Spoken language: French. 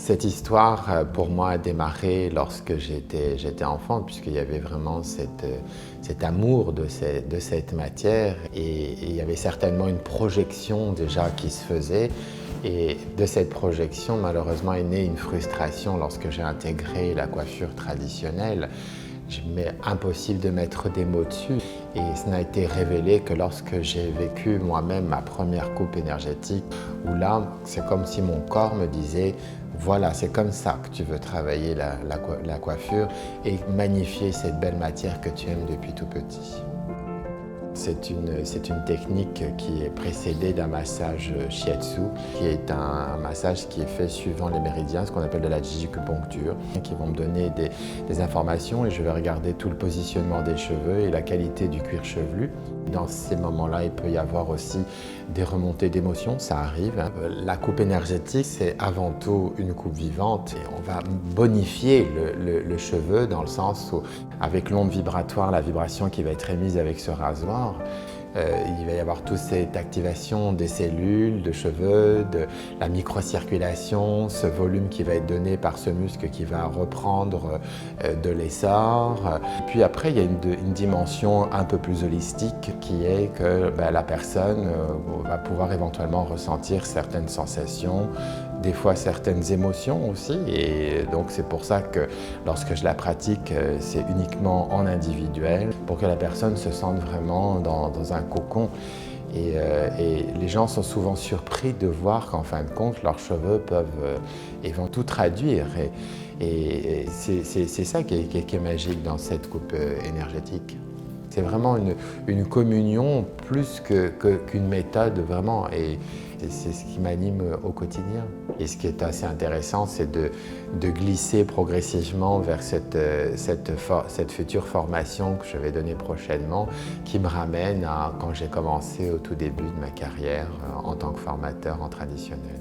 Cette histoire, pour moi, a démarré lorsque j'étais enfant, puisqu'il y avait vraiment cet amour de cette matière et il y avait certainement une projection déjà qui se faisait. Et de cette projection, malheureusement, est née une frustration lorsque j'ai intégré la coiffure traditionnelle. Mais impossible de mettre des mots dessus. Et ça n'a été révélé que lorsque j'ai vécu moi-même ma première coupe énergétique, où là, c'est comme si mon corps me disait « Voilà, c'est comme ça que tu veux travailler la coiffure et magnifier cette belle matière que tu aimes depuis tout petit. » C'est une technique qui est précédée d'un massage shiatsu, qui est un massage qui est fait suivant les méridiens, ce qu'on appelle de la digicupuncture, qui vont me donner des informations et je vais regarder tout le positionnement des cheveux et la qualité du cuir chevelu. Dans ces moments-là, il peut y avoir aussi des remontées d'émotions, ça arrive. La coupe énergétique, c'est avant tout une coupe vivante et on va bonifier le cheveu dans le sens où, avec l'onde vibratoire, la vibration qui va être émise avec ce rasoir, il va y avoir toute cette activation des cellules, de cheveux, de la microcirculation, ce volume qui va être donné par ce muscle qui va reprendre de l'essor. Puis après, il y a une dimension un peu plus holistique qui est que la personne va pouvoir éventuellement ressentir certaines sensations, des fois certaines émotions aussi. Et donc c'est pour ça que lorsque je la pratique, c'est uniquement en individuel pour que la personne se sente vraiment dans un cocon. Et les gens sont souvent surpris de voir qu'en fin de compte, leurs cheveux peuvent et vont tout traduire. Et c'est ça qui est magique dans cette coupe énergétique. C'est vraiment une communion plus qu'une méthode vraiment. Et c'est ce qui m'anime au quotidien. Et ce qui est assez intéressant, c'est de glisser progressivement vers cette future formation que je vais donner prochainement, qui me ramène à quand j'ai commencé au tout début de ma carrière en tant que formateur en traditionnel.